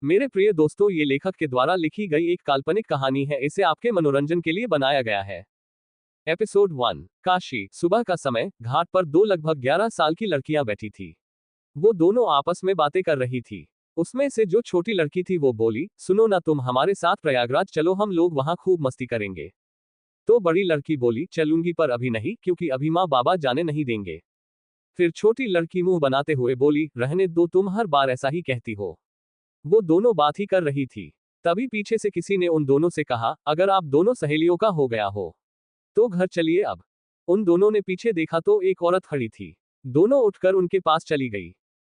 मेरे प्रिय दोस्तों, ये लेखक के द्वारा लिखी गई एक काल्पनिक कहानी है। इसे आपके मनोरंजन के लिए बनाया गया है। एपिसोड 1। काशी। सुबह का समय, घाट पर दो लगभग 11 साल की लड़कियां बैठी थी। वो दोनों आपस में बातें कर रही थी। उसमें से जो छोटी लड़की थी वो बोली, सुनो ना, तुम हमारे साथ प्रयागराज चलो, हम लोग वहां खूब मस्ती करेंगे। तो बड़ी लड़की बोली, चलूंगी पर अभी नहीं, क्योंकि अभी माँ बाबा जाने नहीं देंगे। फिर छोटी लड़की मुंह बनाते हुए बोली, रहने दो, तुम हर बार ऐसा ही कहती हो। वो दोनों बात ही कर रही थी। तभी पीछे से किसी ने उन दोनों से कहा, अगर आप दोनों सहेलियों का हो गया हो तो घर चलिए अब। उन दोनों ने पीछे देखा तो एक औरत खड़ी थी। दोनों उठकर उनके पास चली गई।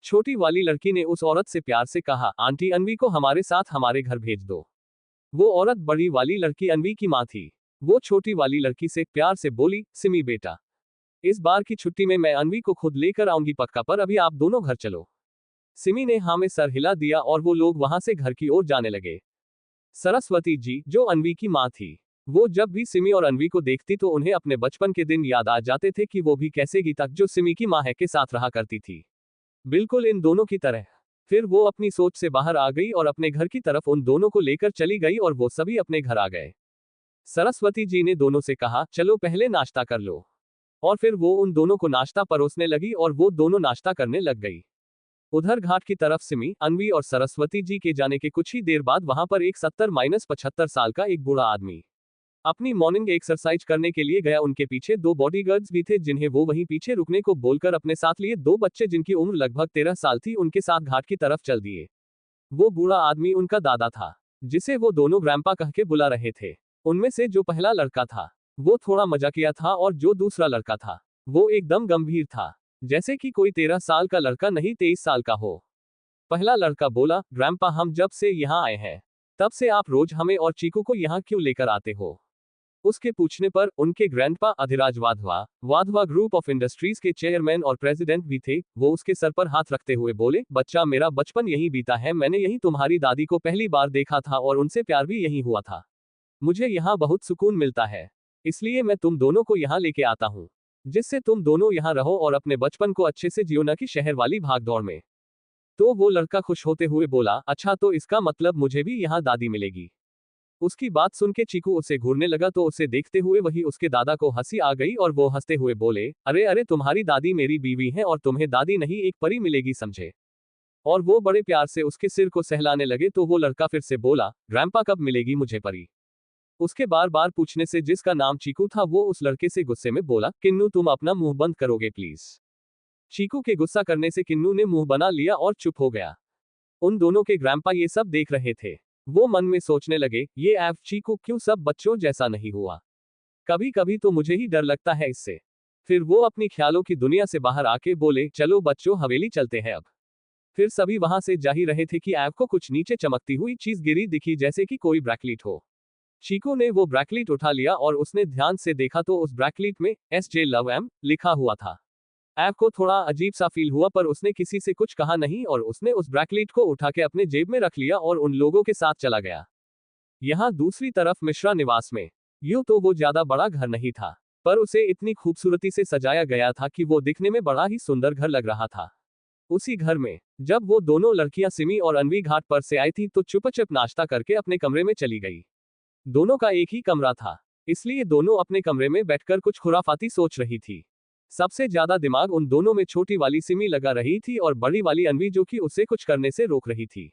छोटी वाली लड़की ने उस औरत से प्यार से कहा, आंटी अनवी को हमारे साथ हमारे घर भेज दो। वो औरत बड़ी वाली लड़की अनवी की माँ थी। वो छोटी वाली लड़की से प्यार से बोली, सिमी बेटा, इस बार की छुट्टी में मैं अनवी को खुद लेकर आऊंगी पक्का, पर अभी आप दोनों घर चलो। सिमी ने हाँ में सर हिला दिया और वो लोग वहां से घर की ओर जाने लगे। सरस्वती जी, जो अनवी की माँ थी, वो जब भी सिमी और अनवी को देखती तो उन्हें अपने बचपन के दिन याद आ जाते थे कि वो भी कैसे गीता, जो सिमी की माँ है, के साथ रहा करती थी, बिल्कुल इन दोनों की तरह। फिर वो अपनी सोच से बाहर आ गई और अपने घर की तरफ उन दोनों को लेकर चली गई और वो सभी अपने घर आ गए। सरस्वती जी ने दोनों से कहा, चलो पहले नाश्ता कर लो। और फिर वो उन दोनों को नाश्ता परोसने लगी और वो दोनों नाश्ता करने लग गई। उधर घाट की तरफ सिमी, अनवी और सरस्वती जी के जाने के कुछ ही देर बाद वहां पर एक 70-75 साल का एक बूढ़ा आदमी अपनी मॉर्निंग एक्सरसाइज करने के लिए गया। उनके पीछे दो बॉडीगार्ड्स भी थे, जिन्हें वो वहीं पीछे रुकने को बोलकर अपने साथ लिए दो बच्चे जिनकी उम्र लगभग 13 साल थी उनके साथ घाट की तरफ चल दिए। वो बूढ़ा आदमी उनका दादा था, जिसे वो दोनों ग्रैंपा कह के बुला रहे थे। उनमें से जो पहला लड़का था वो थोड़ा मजाकिया था और जो दूसरा लड़का था वो एकदम गंभीर था, जैसे कि कोई 13 साल का लड़का नहीं 23 साल का हो। पहला लड़का बोला, ग्रैंपा, हम जब से यहाँ आए हैं तब से आप रोज हमें और चीकू को यहाँ क्यों लेकर आते हो? उसके पूछने पर उनके grandpa Adhiraj Wadhwa, Wadhwa group of industries के चेयरमैन और प्रेसिडेंट भी थे, वो उसके सर पर हाथ रखते हुए बोले, बच्चा, मेरा बचपन यहीं बीता है। मैंने यहीं तुम्हारी दादी को पहली बार देखा था और उनसे प्यार भी यहीं हुआ था। मुझे यहाँ बहुत सुकून मिलता है, इसलिए मैं तुम दोनों को यहाँ लेके आता हूँ, जिससे तुम दोनों यहाँ रहो और अपने बचपन को अच्छे से जियो, न कि शहर वाली भागदौड़ में। तो वो लड़का खुश होते हुए बोला, अच्छा, तो इसका मतलब मुझे भी यहाँ दादी मिलेगी। उसकी बात सुन के चीकू उसे घूरने लगा, तो उसे देखते हुए वही उसके दादा को हंसी आ गई और वो हंसते हुए बोले, अरे अरे, तुम्हारी दादी मेरी बीवी है और तुम्हें दादी नहीं एक परी मिलेगी, समझे? और वो बड़े प्यार से उसके सिर को सहलाने लगे। तो वो लड़का फिर से बोला, ग्रैंपा, कब मिलेगी मुझे परी? उसके बार बार पूछने से जिसका नाम चीकू था वो उस लड़के से गुस्से में बोला, किन्नू, तुम अपना मुंह बंद करोगे प्लीज? चीकू के गुस्सा करने से किन्नू ने मुंह बना लिया और चुप हो गया। उन दोनों के ग्रैंपा ये सब देख रहे थे। वो मन में सोचने लगे, ये एफ चीकू क्यों सब बच्चों जैसा नहीं हुआ? कभी कभी तो मुझे ही डर लगता है इससे। फिर वो अपनी ख्यालों की दुनिया से बाहर आके बोले, चलो बच्चों, हवेली चलते हैं अब। फिर सभी वहां से जा ही रहे थे कि एफ को कुछ नीचे चमकती हुई चीज गिरी दिखी, जैसे कि कोई ब्रैकलीट हो। चीकू ने वो ब्रैकलीट उठा लिया और उसने ध्यान से देखा तो उस ब्रैकलीट में SJ लव एम लिखा हुआ था। ऐप को थोड़ा अजीब सा फील हुआ, पर उसने किसी से कुछ कहा नहीं और उसने उस ब्रैकलीट को उठा के अपने जेब में रख लिया और उन लोगों के साथ चला गया। यहाँ दूसरी तरफ मिश्रा निवास में, यूं तो वो ज्यादा बड़ा घर नहीं था, पर उसे इतनी खूबसूरती से सजाया गया था कि वो दिखने में बड़ा ही सुंदर घर लग रहा था। उसी घर में जब वो दोनों लड़कियां सिमी और अनवी घाट पर से आई थी तो चुपचाप नाश्ता करके अपने कमरे में चली गई। दोनों का एक ही कमरा था, इसलिए दोनों अपने कमरे में बैठकर कुछ खुराफाती सोच रही थी। सबसे ज्यादा दिमाग उन दोनों में छोटी वाली सिमी लगा रही थी और बड़ी वाली अनवी, जो कि उसे कुछ करने से रोक रही थी।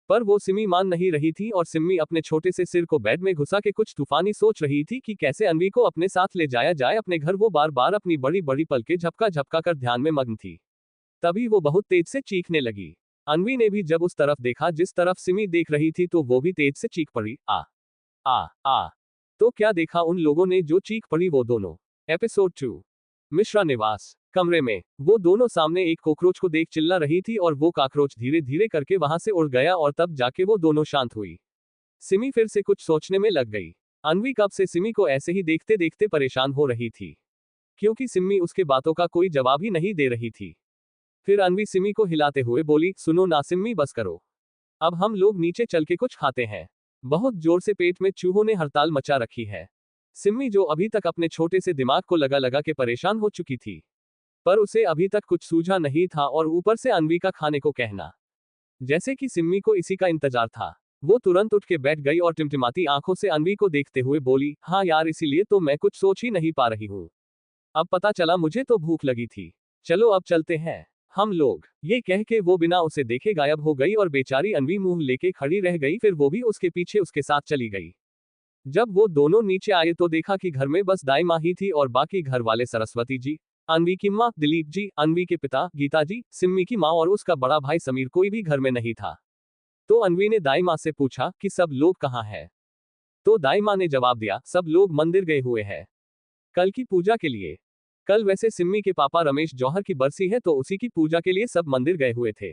पर वो सिमी मान नहीं रही थी और सिमी अपने छोटे से सिर को बेड में घुसा के कुछ तूफानी सोच रही थी कि कैसे अनवी को अपने साथ ले जाया जाए अपने घर। वो बार बार अपनी बड़ी बड़ी पलकें झपका झपका कर ध्यान में मग्न थी। तभी वो बहुत तेज से चीखने लगी। अनवी ने भी जब उस तरफ देखा जिस तरफ सिमी देख रही थी तो वो भी तेज से चीख पड़ी, आ आ आ। तो क्या देखा उन लोगों ने जो चीख पड़ी वो दोनों। एपिसोड 2। मिश्रा निवास। कमरे में वो दोनों सामने एक कॉकरोच को देख चिल्ला रही थी और वो कॉकरोच धीरे धीरे करके वहां से उड़ गया और तब जाके वो दोनों शांत हुई। सिमी फिर से कुछ सोचने में लग गई। अनवी कब से सिमी को ऐसे ही देखते देखते परेशान हो रही थी, क्योंकि सिमी उसके बातों का कोई जवाब ही नहीं दे रही थी। फिर अनवी सिमी को हिलाते हुए बोली, सुनो ना सिमी, बस करो, अब हम लोग नीचे चल के कुछ खाते हैं। बहुत जोर से पेट में चूहों ने हड़ताल मचा रखी है। सिमी, जो अभी तक अपने छोटे से दिमाग को लगा लगा के परेशान हो चुकी थी, पर उसे अभी तक कुछ सूझा नहीं था और ऊपर से अनवी का खाने को कहना। जैसे कि सिम्मी को इसी का इंतजार था। वो तुरंत उठ के बैठ गई और टिमटिमाती आंखों से अन्वी को देखते हुए बोली, हाँ यार, इसीलिए तो मैं कुछ सोच ही नहीं पा रही हूँ। अब पता चला, मुझे तो भूख लगी थी। चलो अब चलते हैं हम लोग। ये कह के वो बिना उसे देखे गायब हो गई और बेचारी अन्वी मुंह लेके खड़ी रह गई। फिर वो भी उसके पीछे उसके साथ चली गई। जब वो दोनों नीचे आए तो देखा कि घर में बस दाई माँ ही थी और बाकी घर वाले सरस्वती जी, अन्वी की माँ दिलीप जी, अन्वी के पिता गीता जी, सिम्मी की माँ और उसका बड़ा भाई समीर, कोई भी घर में नहीं था। तो अन्वी ने दाई माँ से पूछा कि सब लोग कहाँ हैं। तो दाई माँ ने जवाब दिया, सब लोग मंदिर गए हुए हैं कल की पूजा के लिए। कल वैसे सिम्मी के पापा रमेश जौहर की बरसी है, तो उसी की पूजा के लिए सब मंदिर गए हुए थे।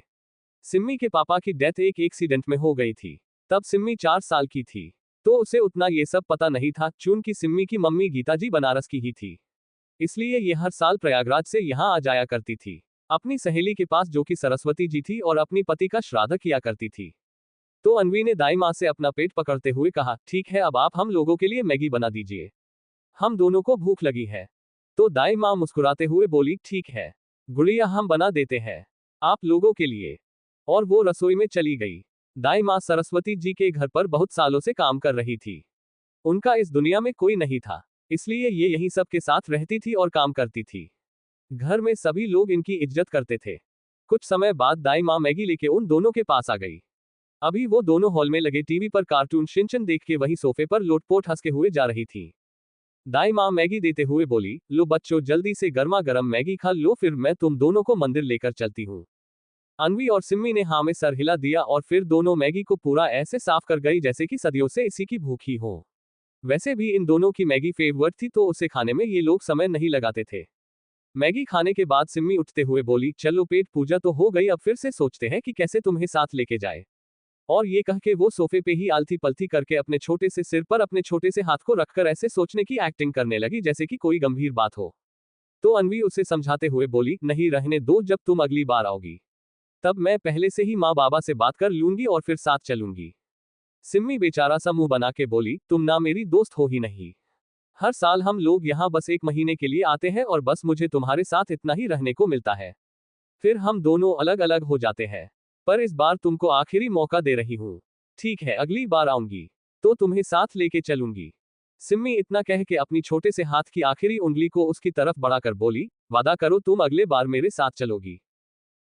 सिम्मी के पापा की डेथ एक एक्सीडेंट में हो गई थी। तब सिम्मी 4 साल की थी, तो उसे उतना ये सब पता नहीं था। चूंकि सिम्मी की मम्मी गीता जी बनारस की ही थी, इसलिए ये हर साल प्रयागराज से यहाँ आ जाया करती थी अपनी सहेली के पास, जो कि सरस्वती जी थी, और अपनी पति का श्राद्ध किया करती थी। तो अन्वी ने दाई माँ से अपना पेट पकड़ते हुए कहा, ठीक है, अब आप हम लोगों के लिए मैगी बना दीजिए, हम दोनों को भूख लगी है। तो दाई माँ मुस्कुराते हुए बोली, ठीक है गुड़िया, हम बना देते हैं आप लोगों के लिए। और वो रसोई में चली गई। दाई माँ सरस्वती जी के घर पर बहुत सालों से काम कर रही थी। उनका इस दुनिया में कोई नहीं था, इसलिए ये यहीं सबके साथ रहती थी और काम करती थी। घर में सभी लोग इनकी इज्जत करते थे। कुछ समय बाद दाई माँ मैगी लेके उन दोनों के पास आ गई। अभी वो दोनों हॉल में लगे टीवी पर कार्टून शिनचैन देख के वहीं सोफे पर लोटपोट हंसके हुए जा रही थी। दाई माँ मैगी देते हुए बोली, लो बच्चों, जल्दी से गर्मा गर्म मैगी खा लो, फिर मैं तुम दोनों को मंदिर लेकर चलती हूँ। अन्वी और सिम्मी ने हाँ में सर हिला दिया और फिर दोनों मैगी को पूरा ऐसे साफ कर गई जैसे कि सदियों से इसी की भूखी हो। वैसे भी इन दोनों की मैगी फेवरेट थी, तो उसे खाने में ये लोग समय नहीं लगाते थे। मैगी खाने के बाद सिम्मी उठते हुए बोली, चलो पेट पूजा तो हो गई, अब फिर से सोचते हैं कि कैसे तुम्हें साथ लेके जाए। और ये कह के वो सोफे पे ही आलती पलती करके अपने छोटे से सिर पर अपने छोटे से हाथ को रखकर ऐसे सोचने की एक्टिंग करने लगी जैसे कि कोई गंभीर बात हो। तो अन्वी उसे समझाते हुए बोली, नहीं रहने दो, जब तुम अगली बार आओगी तब मैं पहले से ही माँ बाबा से बात कर लूंगी और फिर साथ चलूंगी। सिम्मी बेचारा सा मुंह बना के बोली, तुम ना मेरी दोस्त हो ही नहीं। हर साल हम लोग यहाँ बस 1 महीने के लिए आते हैं और बस मुझे तुम्हारे साथ इतना ही रहने को मिलता है, फिर हम दोनों अलग अलग हो जाते हैं। पर इस बार तुमको आखिरी मौका दे रही हूँ, ठीक है? अगली बार आऊंगी तो तुम्हें साथ लेके चलूंगी। सिम्मी इतना कह के अपनी छोटे से हाथ की आखिरी उंगली को उसकी तरफ बढ़ाकर बोली, वादा करो तुम अगले बार मेरे साथ चलोगी।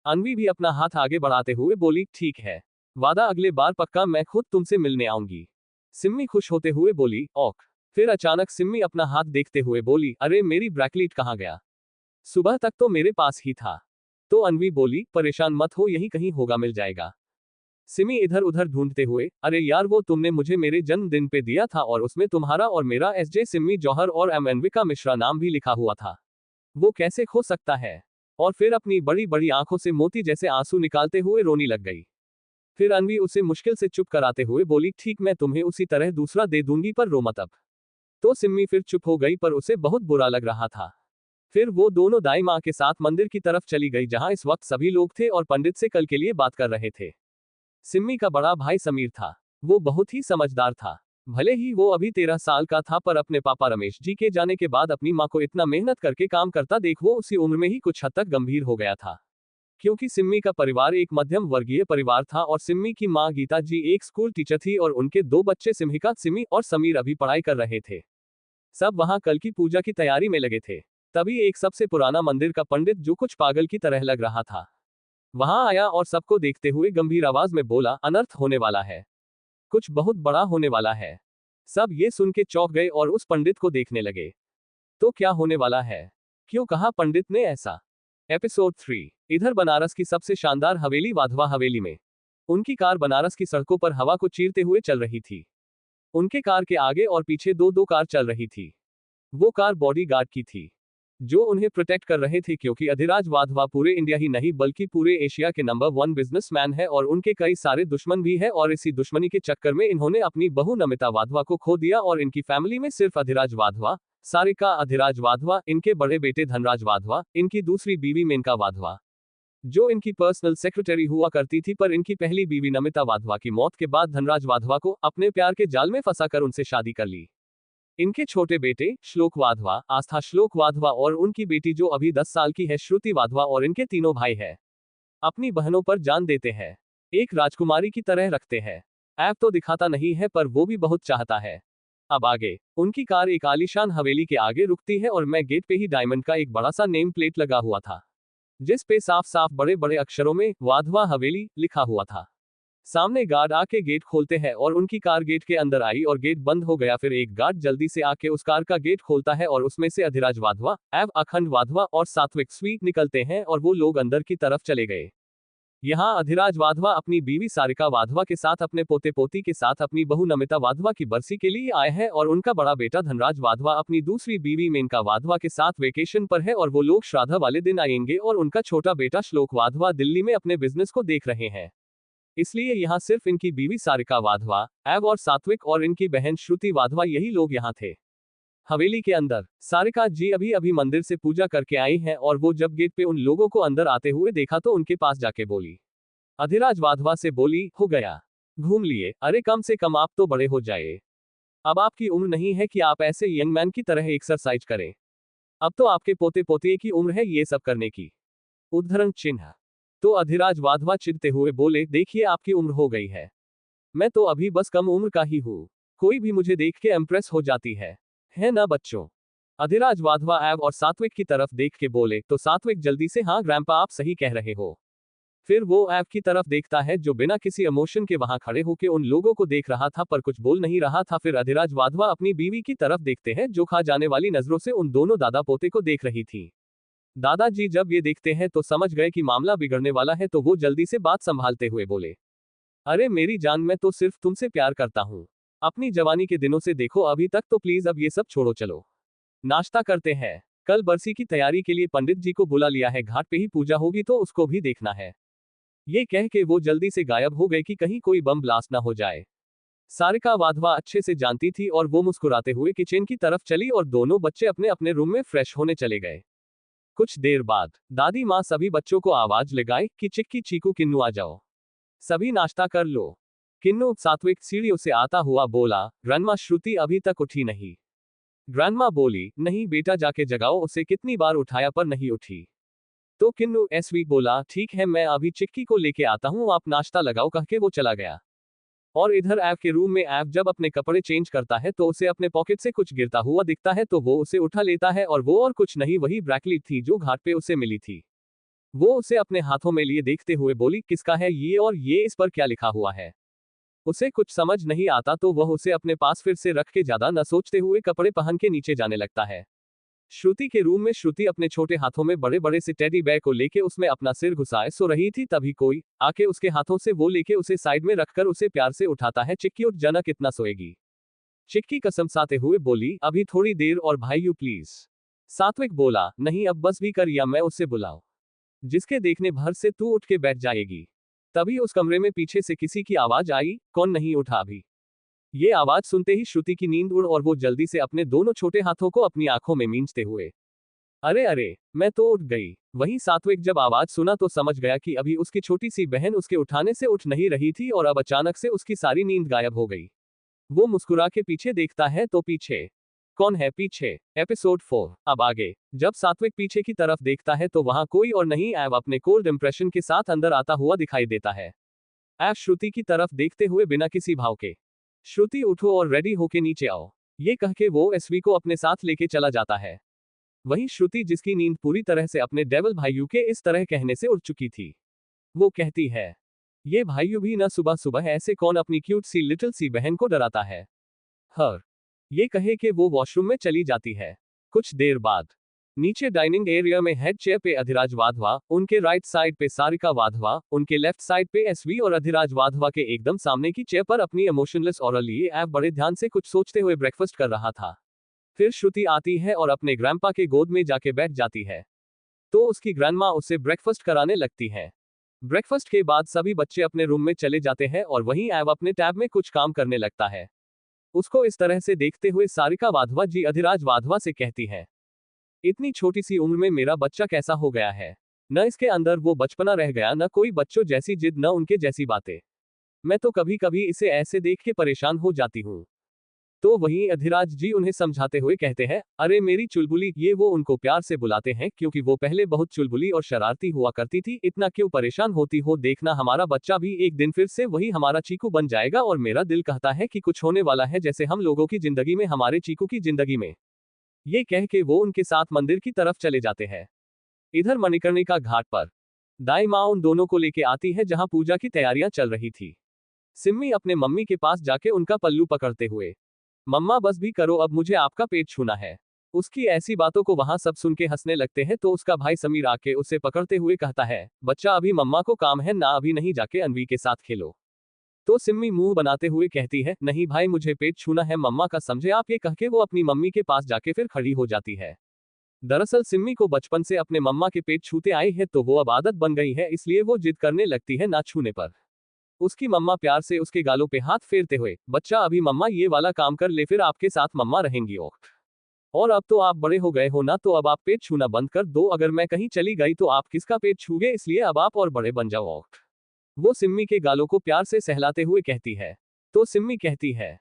अन्वी भी अपना हाथ आगे बढ़ाते हुए बोली, ठीक है, वादा, अगले बार पक्का मैं खुद तुमसे मिलने आऊंगी। सिम्मी खुश होते हुए बोली, ओक। फिर अचानक सिम्मी अपना हाथ देखते हुए बोली, अरे मेरी ब्रैकलीट कहाँ गया? सुबह तक तो मेरे पास ही था। तो अन्वी बोली, परेशान मत हो, यहीं कहीं होगा, मिल जाएगा। सिमी इधर उधर ढूंढते हुए, अरे यार, वो तुमने मुझे मेरे जन्मदिन पे दिया था और उसमें तुम्हारा और मेरा एसजे सिम्मी जौहर और एम अन्विका मिश्रा नाम भी लिखा हुआ था, वो कैसे खो सकता है? और फिर अपनी बड़ी बड़ी आंखों से मोती जैसे आंसू निकालते हुए रोने लग गई। फिर अन्वी उसे मुश्किल से चुप कराते हुए बोली, ठीक, मैं तुम्हें उसी तरह दूसरा दे दूंगी, पर रो मत अब। तो सिम्मी फिर चुप हो गई, पर उसे बहुत बुरा लग रहा था। फिर वो दोनों दाई माँ के साथ मंदिर की तरफ चली गई, जहां इस वक्त सभी लोग थे और पंडित से कल के लिए बात कर रहे थे। सिम्मी का बड़ा भाई समीर था। वो बहुत ही समझदार था। भले ही वो अभी 13 साल का था, पर अपने पापा रमेश जी के जाने के बाद अपनी माँ को इतना मेहनत करके काम करता देख वो उसी उम्र में ही कुछ हद तक गंभीर हो गया था। क्योंकि सिम्मी का परिवार एक मध्यम वर्गीय परिवार था और सिम्मी की माँ गीता जी एक स्कूल टीचर थी और उनके 2 बच्चे सिम्हिका, सिमी और समीर अभी पढ़ाई कर रहे थे। सब वहां कल की पूजा की तैयारी में लगे थे। तभी एक सबसे पुराना मंदिर का पंडित, जो कुछ पागल की तरह लग रहा था, वहां आया और सबको देखते हुए गंभीर आवाज में बोला, अनर्थ होने वाला है, कुछ बहुत बड़ा होने वाला है। सब ये सुन के चौंक गए और उस पंडित को देखने लगे। तो क्या होने वाला है? क्यों कहा पंडित ने ऐसा? एपिसोड 3। इधर बनारस की सबसे शानदार हवेली वाधवा हवेली में उनकी कार बनारस की सड़कों पर हवा को चीरते हुए चल रही थी। उनके कार के आगे और पीछे दो दो कार चल रही थी। वो कार बॉडी गार्ड की थी, जो उन्हें प्रोटेक्ट कर रहे थे, क्योंकि अधिराज वाधवा पूरे इंडिया ही नहीं बल्कि पूरे एशिया के नंबर 1 बिजनेसमैन है और उनके कई सारे दुश्मन भी है। और इसी दुश्मनी के चक्कर में इन्होंने अपनी बहू नमिता वाधवा को खो दिया और इनकी फैमिली में सिर्फ अधिराज वाधवा, सारिका अधिराज वाधवा, इनके बड़े बेटे धनराज वाधवा, इनकी दूसरी बीवी मेनका वाधवा, जो इनकी पर्सनल सेक्रेटरी हुआ करती थी, पर इनकी पहली बीवी नमिता वाधवा की मौत के बाद धनराज वाधवा को अपने प्यार के जाल में फंसाकर उनसे शादी कर ली। इनके छोटे बेटे श्लोक वाधवा, आस्था श्लोक वाधवा और उनकी बेटी जो अभी 10 साल की है श्रुति वाधवा और इनके तीनों भाई है अपनी बहनों पर जान देते हैं। एक राजकुमारी की तरह रखते हैं। ऐप तो दिखाता नहीं है पर वो भी बहुत चाहता है। अब आगे उनकी कार एक आलीशान हवेली के आगे रुकती है और मैं गेट पे ही डायमंड का एक बड़ा सा नेम प्लेट लगा हुआ था, जिस पे साफ साफ बड़े बड़े अक्षरों में वाधवा हवेली लिखा हुआ था। सामने गार्ड आके गेट खोलते हैं और उनकी कार गेट के अंदर आई और गेट बंद हो गया। फिर एक गार्ड जल्दी से आके उस कार का गेट खोलता है और उसमें से अधिराज वाधवा, एव अखंड वाधवा और सात्विक स्वीट निकलते हैं और वो लोग अंदर की तरफ चले गए। यहाँ अधिराज वाधवा अपनी बीवी सारिका वाधवा के साथ, अपने पोते पोती के साथ, अपनी बहू नमिता वाधवा की बरसी के लिए आए हैं और उनका बड़ा बेटा धनराज वाधवा अपनी दूसरी बीवी मेनका वाधवा के साथ वेकेशन पर है और वो लोग श्राद्ध वाले दिन आएंगे और उनका छोटा बेटा श्लोक वाधवा दिल्ली में अपने बिजनेस को देख रहे हैं। इसलिए यहाँ सिर्फ इनकी बीवी सारिका वाधवा, एव और सात्विक और इनकी बहन श्रुति वाधवा, यही लोग यहाँ थे। हवेली के अंदर सारिका जी अभी अभी मंदिर से पूजा करके आई हैं और वो जब गेट पे उन लोगों को अंदर आते हुए देखा तो उनके पास जाके बोली, अधिराज वाधवा से बोली, हो गया, घूम लिए, अरे कम से कम आप तो बड़े हो जाए। अब आपकी उम्र नहीं है कि आप ऐसे यंग मैन की तरह एक्सरसाइज करें। अब तो आपके पोते पोते की उम्र है ये सब करने की। उद्धरण चिन्ह। तो अधिराज वाधवा चिढ़ते हुए बोले, देखिए आपकी उम्र हो गई है, मैं तो अभी बस कम उम्र का ही हूँ, कोई भी मुझे देख के इम्प्रेस हो जाती है ना बच्चों। अधिराज वाधवा एव और सात्विक की तरफ देख के बोले, तो सात्विक जल्दी से, हाँ ग्रैंपा आप सही कह रहे हो। फिर वो एव की तरफ देखता है जो बिना किसी इमोशन के वहां खड़े होके उन लोगों को देख रहा था पर कुछ बोल नहीं रहा था। फिर अधिराज वाधवा अपनी बीवी की तरफ देखते हैं जो खा जाने वाली नजरों से उन दोनों दादा पोते को देख रही थी। दादाजी जब ये देखते हैं तो समझ गए कि मामला बिगड़ने वाला है, तो वो जल्दी से बात संभालते हुए बोले, अरे मेरी जान, मैं तो सिर्फ तुमसे प्यार करता हूँ, अपनी जवानी के दिनों से देखो अभी तक, तो प्लीज अब ये सब छोड़ो, चलो नाश्ता करते हैं। कल बरसी की तैयारी के लिए पंडित जी को बुला लिया है, घाट पे ही पूजा होगी तो उसको भी देखना है। ये कह के वो जल्दी से गायब हो गए कि कहीं कोई बम ब्लास्ट ना हो जाए। सारिका वाधवा अच्छे से जानती थी और वो मुस्कुराते हुए किचन की तरफ चली और दोनों बच्चे अपने अपने रूम में फ्रेश होने चले गए। कुछ देर बाद दादी माँ सभी बच्चों को आवाज लगाई कि चिक्की, चीकू, किन्नू आ जाओ, सभी नाश्ता कर लो। किन्नू सात्विक सीढ़ियों से आता हुआ बोला, ग्रैंडमा श्रुति अभी तक उठी नहीं। ग्रैंडमा बोली, नहीं बेटा जाके जगाओ उसे, कितनी बार उठाया पर नहीं उठी। तो किन्नू एसवी बोला, ठीक है मैं अभी चिक्की को लेके आता हूँ, आप नाश्ता लगाओ, कह के वो चला गया। और इधर ऐव के रूम में ऐव जब अपने कपड़े चेंज करता है तो उसे अपने पॉकेट से कुछ गिरता हुआ दिखता है तो वो उसे उठा लेता है और वो और कुछ नहीं, वही ब्रैकलेट थी जो घाट पे उसे मिली थी। वो उसे अपने हाथों में लिए देखते हुए बोली, किसका है ये और ये इस पर क्या लिखा हुआ है। उसे कुछ समझ नहीं आता तो वह उसे अपने पास फिर से रख के ज्यादा न सोचते हुए कपड़े पहन के नीचे जाने लगता है। श्रुति के रूम में श्रुति अपने छोटे हाथों में बड़े बड़े से टेडी बेयर को लेके उसमें अपना सिर घुसाए सो रही थी, तभी कोई आके उसके हाथों से वो लेके उसे साइड में रखकर उसे प्यार से उठाता है। चिक्की उठ जाना, कितना सोएगी। चिक्की कसम साते हुए बोली, अभी थोड़ी देर और भाई यू प्लीज। सात्विक बोला, नहीं अब बस भी कर या मैं उससे बुलाऊं, जिसके देखने भर से तू उठ के बैठ जाएगी। तभी उस कमरे में पीछे से किसी की आवाज आई, कौन नहीं उठा अभी। ये आवाज सुनते ही श्रुति की नींद उड़ और वो जल्दी से अपने दोनों छोटे हाथों को अपनी आंखों में मींचते हुए, अरे अरे मैं तो उठ गई। वहीं सात्विक जब आवाज सुना तो समझ गया कि अभी उसकी छोटी सी बहन उसके उठाने से उठ नहीं रही थी और अब अचानक से उसकी सारी नींद गायब हो गई। वो मुस्कुरा के पीछे देखता है तो पीछे कौन है। पीछे एपिसोड 4। अब आगे जब सात्विक पीछे की तरफ देखता है तो वहां कोई और नहीं, ऐव अपने कोल्ड इंप्रेशन के साथ अंदर आता हुआ दिखाई देता है। ऐव श्रुति की तरफ देखते हुए बिना किसी भाव के, श्रुति उठो और रेडी होके नीचे आओ, ये कह के वो एसवी को अपने साथ लेके चला जाता है। वहीं श्रुति जिसकी नींद पूरी तरह से अपने डेविल भाइयों के इस तरह कहने से उड़ चुकी थी, वो कहती है, ये भाइयों भी न सुबह सुबह ऐसे कौन अपनी क्यूट सी लिटिल सी बहन को डराता है। हर ये कहे कि वो वॉशरूम में चली जाती है। कुछ देर बाद नीचे डाइनिंग एरिया में हेड चेयर पे अधिराज वाधवा, उनके राइट साइड पे सारिका वाधवा, उनके लेफ्ट साइड पे एसवी और अधिराज वाधवा के एकदम सामने की चेयर पर अपनी इमोशनलेस और लिए ऐव बड़े ध्यान से कुछ सोचते हुए ब्रेकफास्ट कर रहा था। फिर श्रुति आती है और अपने ग्रैंडपा के गोद में जाके बैठ जाती है, तो उसकी ग्रैंडमा उसे ब्रेकफास्ट कराने लगती है। ब्रेकफास्ट के बाद सभी बच्चे अपने रूम में चले जाते हैं और वहीं ऐव अपने टैब में कुछ काम करने लगता है। उसको इस तरह से देखते हुए सारिका वाधवा जी अधिराज वाधवा से कहती है, इतनी छोटी सी उम्र में मेरा बच्चा कैसा हो गया है, न इसके अंदर वो बचपना रह गया, न कोई बच्चों जैसी जिद, न उनके जैसी बातें। मैं तो कभी कभी इसे ऐसे देख के परेशान हो जाती हूँ। तो वहीं अधिराज जी उन्हें समझाते हुए कहते हैं, अरे मेरी चुलबुली, ये वो उनको प्यार से बुलाते हैं क्योंकि वो पहले बहुत चुलबुली और शरारती हुआ करती थी, इतना क्यों परेशान होती हो, देखना हमारा बच्चा भी एक दिन फिर से वही हमारा चीकू बन जाएगा और मेरा दिल कहता है कि कुछ होने वाला है जैसे हम लोगों की जिंदगी में हमारे चीकू की जिंदगी में। ये कह के वो उनके साथ मंदिर की तरफ चले जाते हैं। इधर मणिकर्णिका घाट पर दाई माँ उन दोनों को लेके आती है जहां पूजा की तैयारियां चल रही थी। सिम्मी अपने मम्मी के पास जाके उनका पल्लू पकड़ते हुए, मम्मा बस भी करो, अब मुझे आपका पेट छूना है। उसकी ऐसी बातों को वहां सब सुन के हंसने लगते हैं तो उसका भाई समीर आके उसे पकड़ते हुए कहता है, बच्चा अभी मम्मा को काम है ना, अभी नहीं, जाके अनवी के साथ खेलो। तो सिम्मी मुंह बनाते हुए कहती है, नहीं भाई मुझे पेट छूना है मम्मा का, समझे आप, ये कह के वो अपनी मम्मी के पास जाके फिर खड़ी हो जाती है। दरअसल सिम्मी को बचपन से अपने मम्मा के पेट छूते आई है तो वो अब आदत बन गई है, इसलिए वो जिद करने लगती है ना छूने पर। उसकी मम्मा प्यार से उसके गालों पे हाथ फेरते हुए, बच्चा अभी मम्मा ये वाला काम कर ले फिर आपके साथ मम्मा रहेंगी। और अब तो आप बड़े हो गए हो ना, तो अब आप पेट छूना बंद कर दो, अगर मैं कहीं चली गई तो आप किसका पेट छूगे, इसलिए अब आप और बड़े बन जाओ। वो सिम्मी के गालों को प्यार से सहलाते हुए कहती है। तो सिम्मी कहती है,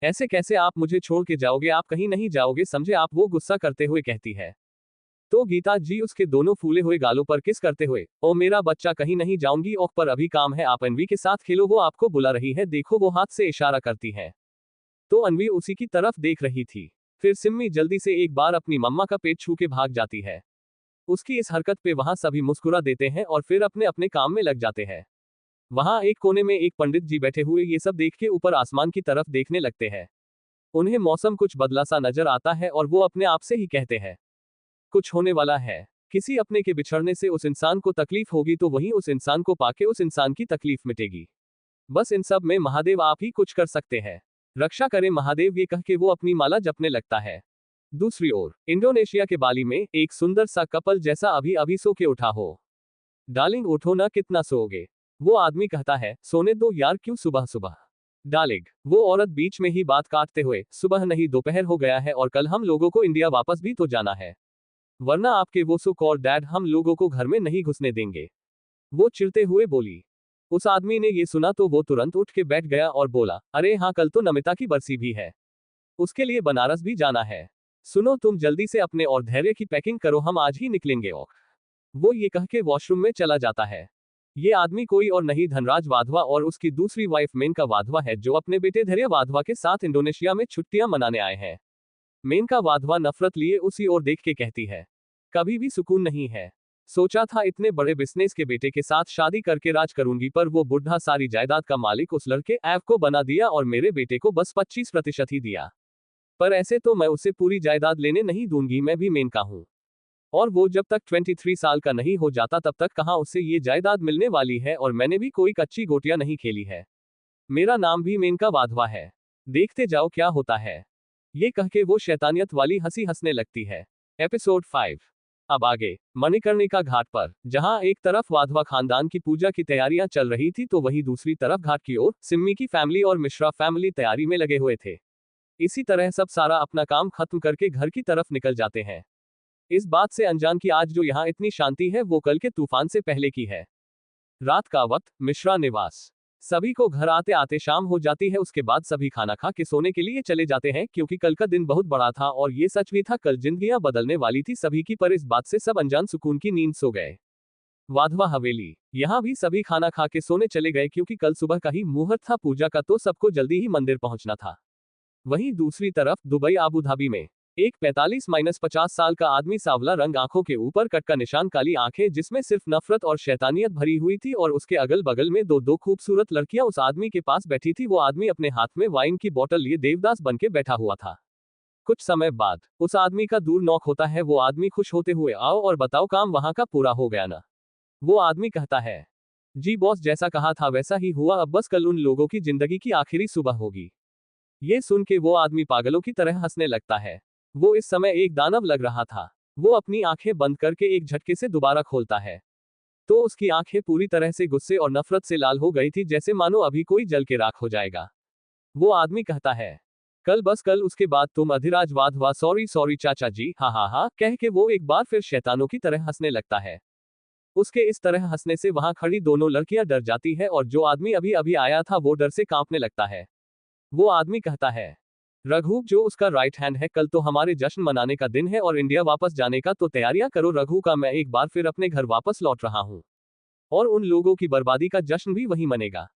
ऐसे कैसे आप मुझे छोड़ के जाओगे, आप कहीं नहीं जाओगे समझे आप, वो गुस्सा करते हुए कहती है। तो गीता जी उसके दोनों फूले हुए गालों पर किस करते हुए, ओ मेरा बच्चा कहीं नहीं जाऊंगी, ओह पर अभी काम है, आप अनवी के साथ खेलो, वो आपको बुला रही है, देखो वो हाथ से इशारा करती है। तो अनवी उसी की तरफ देख रही थी। फिर सिम्मी जल्दी से एक बार अपनी मम्मा का पेट छू के भाग जाती है। उसकी इस हरकत पे वहां सभी मुस्कुरा देते हैं और फिर अपने अपने काम में लग जाते हैं। वहां एक कोने में एक पंडित जी बैठे हुए ये सब देख के ऊपर आसमान की तरफ देखने लगते हैं। उन्हें मौसम कुछ बदला सा नजर आता है और वो अपने आप से ही कहते हैं, कुछ होने वाला है, किसी अपने के बिछड़ने से उस इंसान को तकलीफ होगी तो वहीं उस इंसान को पाके उस इंसान की तकलीफ मिटेगी। बस इन सब में महादेव आप ही कुछ कर सकते हैं, रक्षा करें महादेव, ये कह के वो अपनी माला जपने लगता है। दूसरी ओर इंडोनेशिया के बाली में एक सुंदर सा कपल जैसा अभी अभी सो के उठा हो। डार्लिंग उठो ना, कितना सोओगे? वो आदमी कहता है, सोने दो यार, क्यों सुबह सुबह। डार्लिंग, वो औरत बीच में ही बात काटते हुए, सुबह नहीं दोपहर हो गया है और कल हम लोगों को इंडिया वापस भी तो जाना है, वरना आपके वो सो कॉल्ड डैड हम लोगों को घर में नहीं घुसने देंगे। वो चिढ़ते हुए बोली। उस आदमी ने ये सुना तो वो तुरंत उठ के बैठ गया और बोला, अरे हाँ कल तो नमिता की बरसी भी है, उसके लिए बनारस भी जाना है। सुनो तुम जल्दी से अपने और धैर्य की पैकिंग करो, हम आज ही निकलेंगे। और वो ये कह के वॉशरूम में चला जाता है। ये आदमी कोई और नहीं धनराज वाधवा और उसकी दूसरी वाइफ मेनका वाधवा है, जो अपने बेटे धैर्य वाधवा के साथ इंडोनेशिया में छुट्टियां मनाने आए हैं। मेनका वाधवा नफरत लिए उसी ओर देख के कहती है, कभी भी सुकून नहीं है, सोचा था इतने बड़े बिजनेस के बेटे के साथ शादी करके राज करूंगी, पर वो बुढ़ा सारी जायदाद का मालिक उस लड़के ऐप को बना दिया और मेरे बेटे को बस 25% ही दिया। पर ऐसे तो मैं उसे पूरी जायदाद लेने नहीं दूंगी, मैं भी मेनका हूं, और वो जब तक 23 साल का नहीं हो जाता तब तक कहां उससे ये जायदाद मिलने वाली है, और मैंने भी कोई कच्ची गोटियां नहीं खेली है, मेरा नाम भी मेनका वाधवा है, देखते जाओ क्या होता है। ये कह के वो शैतानियत वाली हंसी हंसने लगती है। एपिसोड 5। अब आगे मणिकर्णिका घाट पर, जहां एक तरफ वाधवा खानदान की पूजा की तैयारियां चल रही थी तो वहीं दूसरी तरफ घाट की ओर सिम्मी की फैमिली और मिश्रा फैमिली तैयारी में लगे हुए थे। इसी तरह सब सारा अपना काम खत्म करके घर की तरफ निकल जाते हैं, इस बात से अनजान कि आज जो यहाँ इतनी शांति है वो कल के तूफान से पहले की है। रात का वक्त, मिश्रा निवास। सभी को घर आते आते शाम हो जाती है, उसके बाद सभी खाना खा के सोने के लिए चले जाते हैं क्योंकि कल का दिन बहुत बड़ा था और ये सच भी था, कल जिंदगियां बदलने वाली थी सभी की, पर इस बात से सब अनजान सुकून की नींद सो गए। वाधवा हवेली, यहाँ भी सभी खाना खा के सोने चले गए क्योंकि कल सुबह का ही मुहूर्त था पूजा का, तो सबको जल्दी ही मंदिर पहुंचना था। वहीं दूसरी तरफ दुबई आबू धाबी में एक 45-50 साल का आदमी, सांवला रंग, आंखों के ऊपर कट का निशान, काली आंखें जिसमें सिर्फ नफरत और शैतानियत भरी हुई थी, और उसके अगल बगल में दो खूबसूरत लड़कियां उस आदमी के पास बैठी थी। वो आदमी अपने हाथ में वाइन की बोतल लिए देवदास बन के बैठा हुआ था। कुछ समय बाद उस आदमी का दूर नॉक होता है। वो आदमी खुश होते हुए, आओ और बताओ काम वहां का पूरा हो गया ना? वो आदमी कहता है, जी बॉस, जैसा कहा था वैसा ही हुआ, अब बस कल उन लोगों की जिंदगी की आखिरी सुबह होगी। ये सुन के वो आदमी पागलों की तरह हंसने लगता है। वो इस समय एक दानव लग रहा था। वो अपनी आंखें बंद करके एक झटके से दोबारा खोलता है तो उसकी आंखें पूरी तरह से गुस्से और नफरत से लाल हो गई थी, जैसे मानो अभी कोई जल के राख हो जाएगा। वो आदमी कहता है, कल, बस कल, उसके बाद तुम अधिराज वाधवा, सॉरी सॉरी चाचा जी, हा हा हा, कह के वो एक बार फिर शैतानों की तरह हंसने लगता है। उसके इस तरह हंसने से वहां खड़ी दोनों लड़कियां डर जाती है और जो आदमी अभी अभी आया था वो डर से कांपने लगता है। वो आदमी कहता है, रघु, जो उसका राइट हैंड है, कल तो हमारे जश्न मनाने का दिन है और इंडिया वापस जाने का, तो तैयारियां करो रघु का मैं एक बार फिर अपने घर वापस लौट रहा हूँ और उन लोगों की बर्बादी का जश्न भी वही मनेगा।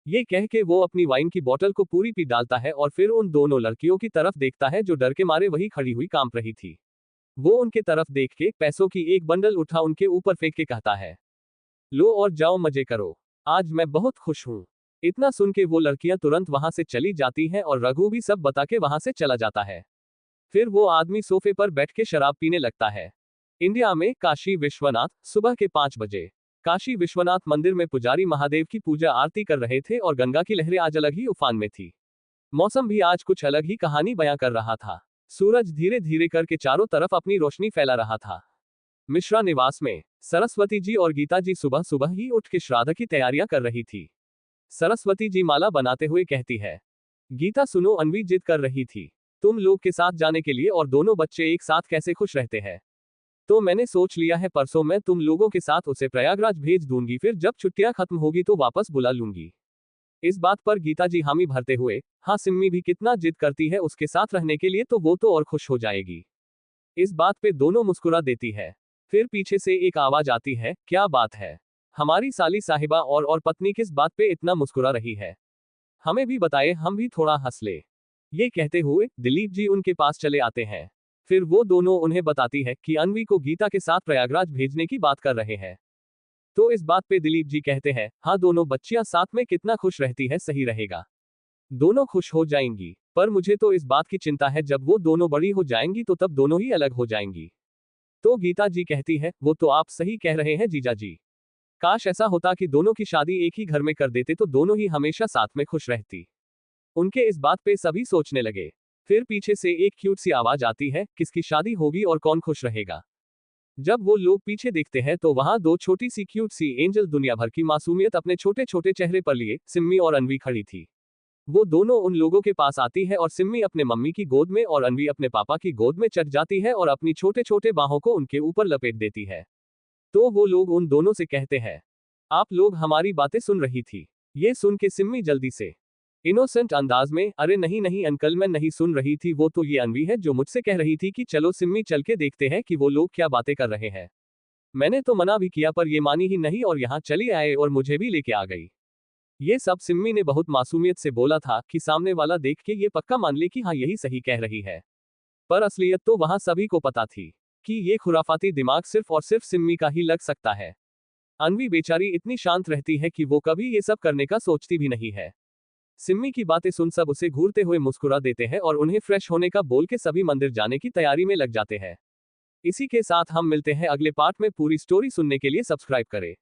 ये कह के वो अपनी वाइन की बोतल को पूरी पी डालता है और फिर उन दोनों लड़कियों की तरफ देखता है जो डर के मारे वही खड़ी हुई कांप रही थी। वो उनके तरफ देख के पैसों की एक बंडल उठा उनके ऊपर फेंक के कहता है, लो और जाओ मजे करो, आज मैं बहुत खुश हूँ। इतना सुन के वो लड़कियां तुरंत वहां से चली जाती हैं और रघु भी सब बता के वहां से चला जाता है। फिर वो आदमी सोफे पर बैठ के शराब पीने लगता है। इंडिया में काशी विश्वनाथ, सुबह के 5 बजे। काशी विश्वनाथ मंदिर में पुजारी महादेव की पूजा आरती कर रहे थे और गंगा की लहरें आज अलग ही उफान में थी। मौसम भी आज कुछ अलग ही कहानी बयां कर रहा था। सूरज धीरे धीरे करके चारों तरफ अपनी रोशनी फैला रहा था। मिश्रा निवास में सरस्वती जी और गीता जी सुबह सुबह ही उठ के श्राद्ध की तैयारियां कर रही थी। सरस्वती जी माला बनाते हुए कहती है, गीता सुनो, अन्वी जिद कर रही थी तुम लोग के साथ जाने के लिए और दोनों बच्चे एक साथ कैसे खुश रहते हैं। तो मैंने सोच लिया है परसों मैं तुम लोगों के साथ उसे प्रयागराज भेज दूंगी, फिर जब छुट्टियां खत्म होगी तो वापस बुला लूंगी। इस बात पर गीता जी हामी भरते हुए, हाँ सिम्मी भी कितना जिद करती है उसके साथ रहने के लिए, तो वो तो और खुश हो जाएगी। इस बात पे दोनों मुस्कुरा देती है। फिर पीछे से एक आवाज आती है, क्या बात है, हमारी साली साहिबा और पत्नी किस बात पे इतना मुस्कुरा रही है, हमें भी बताए, हम भी थोड़ा हंस ले। ये कहते हुए दिलीप जी उनके पास चले आते हैं। फिर वो दोनों उन्हें बताती है कि अन्वी को गीता के साथ प्रयागराज भेजने की बात कर रहे हैं। तो इस बात पे दिलीप जी कहते हैं, हाँ दोनों बच्चियां साथ में कितना खुश रहती है, सही रहेगा, दोनों खुश हो जाएंगी। पर मुझे तो इस बात की चिंता है, जब वो दोनों बड़ी हो जाएंगी तो तब दोनों ही अलग हो जाएंगी। तो गीता जी कहती है, वो तो आप सही कह रहे हैं जीजा जी, काश ऐसा होता कि दोनों की शादी एक ही घर में कर देते तो दोनों ही हमेशा साथ में खुश रहती। उनके इस बात पे सभी सोचने लगे। फिर पीछे से एक क्यूट सी आवाज आती है, किसकी शादी होगी और कौन खुश रहेगा। जब वो लोग पीछे देखते हैं तो वहां दो छोटी सी क्यूट सी एंजल दुनिया भर की मासूमियत अपने छोटे छोटे चेहरे पर लिए सिम्मी और अन्वी खड़ी थी। वो दोनों उन लोगों के पास आती है और सिम्मी अपने मम्मी की गोद में और अन्वी अपने पापा की गोद में चढ़ जाती है और अपनी छोटे छोटे बाहों को उनके ऊपर लपेट देती है। तो वो लोग उन दोनों से कहते हैं, आप लोग हमारी बातें सुन रही थी। ये सुन के सिम्मी जल्दी से इनोसेंट अंदाज में, अरे नहीं नहीं अंकल मैं नहीं सुन रही थी, वो तो ये अन्वी है जो मुझसे कह रही थी कि चलो सिम्मी चल के देखते हैं कि वो लोग क्या बातें कर रहे हैं। मैंने तो मना भी किया पर ये मानी ही नहीं और यहाँ चली आए और मुझे भी लेके आ गई। ये सब सिम्मी ने बहुत मासूमियत से बोला था कि सामने वाला देख के ये पक्का मान ले कि हाँ यही सही कह रही है। पर असलियत तो वहां सभी को पता थी कि ये खुराफाती दिमाग सिर्फ और सिर्फ सिम्मी का ही लग सकता है। अन्वी बेचारी इतनी शांत रहती है कि वो कभी ये सब करने का सोचती भी नहीं है। सिम्मी की बातें सुन सब उसे घूरते हुए मुस्कुरा देते हैं और उन्हें फ्रेश होने का बोल के सभी मंदिर जाने की तैयारी में लग जाते हैं। इसी के साथ हम मिलते हैं अगले पार्ट में। पूरी स्टोरी सुनने के लिए सब्सक्राइब करें।